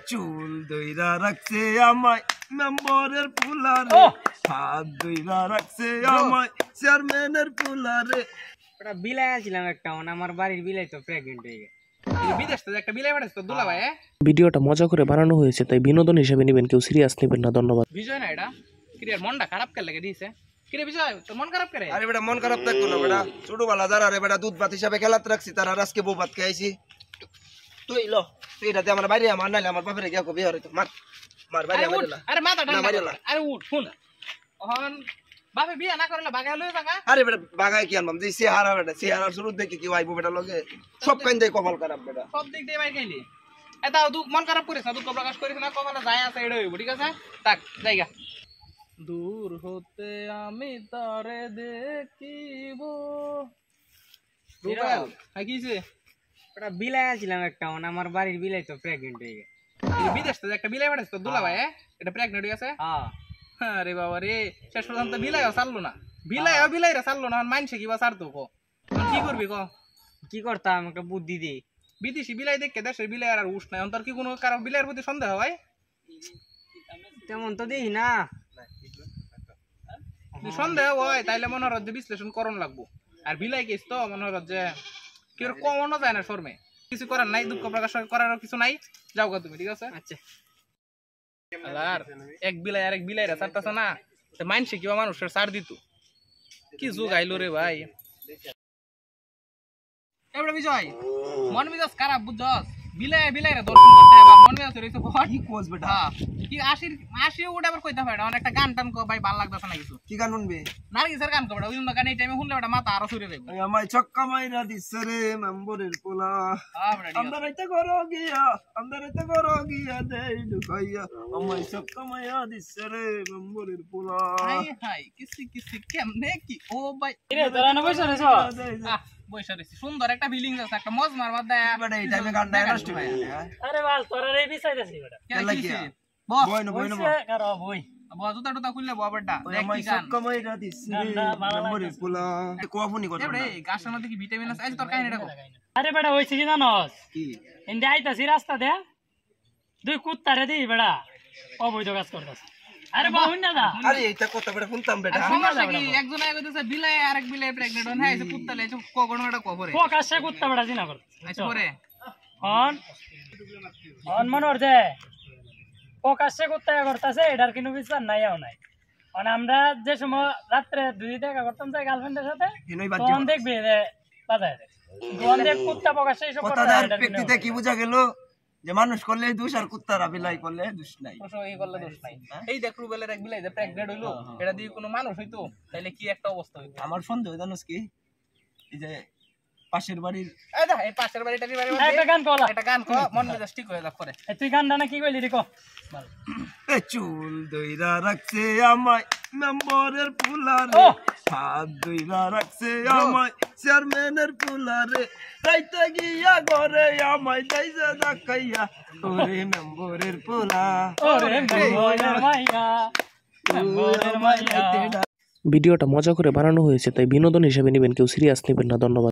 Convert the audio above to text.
চুল দইরা রাখছে আমায় মেম্বরের পুলারে, হাত দইরা রাখছে আমায় চেয়ারম্যানের পুলারে। ওটা বিলাই আছিলাম একটা, আমার বাড়ির বিলাই তো প্রেগনেন্ট হয়ে গেছে। বিদেশ থেকে একটা বিলাই পাঠাইছে তো দুলা ভাই। ভিডিওটা মজা করে বানানো হয়েছে, তাই বিনোদন হিসেবে নেবেন, কেউ সিরিয়াস নেবেন না। ধন্যবাদ। বিজয় না এটা কিরে মনটা খারাপ কে লাগে দিয়েছে? কিরে বিজয় তোর মন খারাপ করে? আরে বেটা মন খারাপ থাকতো না বেটা, ছোটবেলা যারা রে বেটা দুধ ভাত হিসাবে খেলাতে রাখছি তারা আজকে বউ ভাত খাইছি। তুই লো তুই এটাতে আমার বাইরে আমার নাইলে আমার বাপের গিয়া কবি হরে তো মার মার বাইরে আমার না। আরে মাথা না ঠান্ডা বাইরে কর। না। আরে উঠ শুন, ওহন বাপে বিয়া না করলে বাগায় লই জায়গা। আরে বেটা বাগায় কি আনবাম যে চেহারা বেটা চেহারার শুরু দেখি কি আইবো বেটা লগে সব কান দেয় কপাল খারাপ বেটা। সব দিক দিয়ে মাই খাইলি। এটা দুঃখ মন খারাপ করিস না, দুঃখ প্রকাশ করিস না, কপালে যায় আছে এটা হইব, ঠিক আছে? থাক জায়গা। দূর হতে আমি তারে দেখিব। রুবেল হ্যাঁ কিছে? ওটা বিলাই আছিলাম একটা, আমার বাড়ির বিলাই তো প্রেগনেন্ট হয়ে গেছে। বিদেশ থেকে একটা বিলাই পাঠাইছে তো দুলা ভাই, এটা প্রেগনেন্ট হয়ে গেছে। আরে বাবা রে, শেষ পর্যন্ত বিলাইও ছাড়লো না, বিলাইরা ছাড়লো না, মানছে কিবা ছাড়তো কো, কি করবি ক? কি করতাম একটা বুদ্ধি দি, বিদেশি বিলাই দেখে দেশের বিলাই আর উঠ নাই। অন্তর কি কোনো কারো বিলাইয়ের প্রতি সন্দেহ হয়? তেমন তো দেখি না। সন্দেহ হয় তাইলে মনে হয় যে বিশ্লেষণ করণ লাগবো। আর বিলাই কেস তো মনে হয় যে কেউ কমানো যায় না শর্মে, কিছু করার নাই, দুঃখ প্রকাশ করার কিছু নাই, যাও গা তুমি, ঠিক আছে? আচ্ছা আর এক বিলাই আর এক বিলাইরা ছাড়তেছে না, মানছে কিবা মানুষের ছাড় দিত, কি যুগ আইলো রে ভাই। এবারে বিজয় মন মেজাজ খারাপ বুঝছস, বিলাইরা দর্শন করতে হবে, মন মেজাজ রইছে কি কোস বেটা? কি আসি ওটা আবার কইতা হয় না, একটা গান টান কো ভাই, ভালো লাগতাছে না কিছু। কি গান শুনবি? নার্গিসের গান কো বেটা, ওই জন্য গান এই টাইমে শুনলে বেটা মাথা আরো ছুড়ে যাবে। আমায় ছক্কা মাইরা দিছে রে মেম্বরের পোলা, আমরা রাইতে করো গিয়া দেই ঢুকাইয়া, আমায় ছক্কা মাইরা দিছে রে মেম্বরের পোলা। হাই হাই কিসি কেমনে কি ও ভাই রে তোরা না বসে রেছ? বইসা রইছি, সুন্দর একটা ফিলিংস আছে, একটা মজমার মধ্যে বেটা এই টাইমে গানটা নষ্ট হয়ে যায়। আরে বাল তোরা রে বিছাইতাছি বেটা। কেলা কি বস বই না কারো বই জুতা টুতা খুললে বাবারটা দেখ আমায় কি গান। ছক্কা মাইরা দিছে রে মেম্বরের পোলা। কোয়াফুনি কথা এবারে গাছের মধ্যে কি ভিটামিন আছে? আজ তোর কাহিনীটা কো। আরে বেটা হইছে কি জানোস? কি এন্ডে আইতাছি রাস্তা দে, দুই কুত্তারে দি বেটা অবৈধ কাজ করতাছে। আরে বাবা হুন না দা, আরে এটা কথা বেটা শুনতাম বেটা। সমস্যা কি, একজন আগে কইতেছে বিলাই আরেক বিলাই প্রেগন্যান্ট হন, হ্যাঁ কুত্তা লেছে কোন এটা কো করে প্রকাশ্যে কুত্তা বেটা জিনা করতাছে। আচ্ছা করে অন মনোর যে প্রকাশ্যে কুত্তা করতাছে, এটার কোনো বিচার নাইও নাই। মানে আমরা যে সময় রাত্রে দুই দেখা করতাম যে গার্লফ্রেন্ডের সাথে, হিনই তখন দেখবি যে বাজায় তখন দেখ কুত্তা প্রকাশ্যে এইসব করতে কথাটার প্রেক্ষিতে কি বোঝা গেল যে মানুষ করলে দোষ আর কুত্তারা বিলাই করলে দোষ নাই। এই করলে দোষ নাই। এই দেখ রুবেলের এক বিলাই যে প্রেগন্যান্ট হইলো, এটা দিয়ে কোনো মানুষ হইতো তাইলে কি একটা অবস্থা হইতো। আমার সন্দেহ জানোস কি, এই যে পাশের বাড়ির এই দেখ এই পাশের বাড়িটারই বাড়ি একটা গান কলা, একটা গান কো, মন মেজাজ ঠিক হয়ে যাক করে। তুই গানটা না কি কইলি রে ক? চুল দইরা রাখছে আমায় মেম্বরের পুলারে, হাত দইরা রাখছে আমায় চেয়ারম্যানের পুলারে, রাইতে গিয়া ঘরে আমায় দাইজা দেখাইয়া ওরে মেম্বরের পুলা, ওরে মেম্বরের মাইয়া, মেম্বরের মাইয়া। ভিডিওটা মজা করে বানানো হয়েছে, তাই বিনোদন হিসেবে নেবেন, কেউ সিরিয়াস নেবেন না। ধন্যবাদ।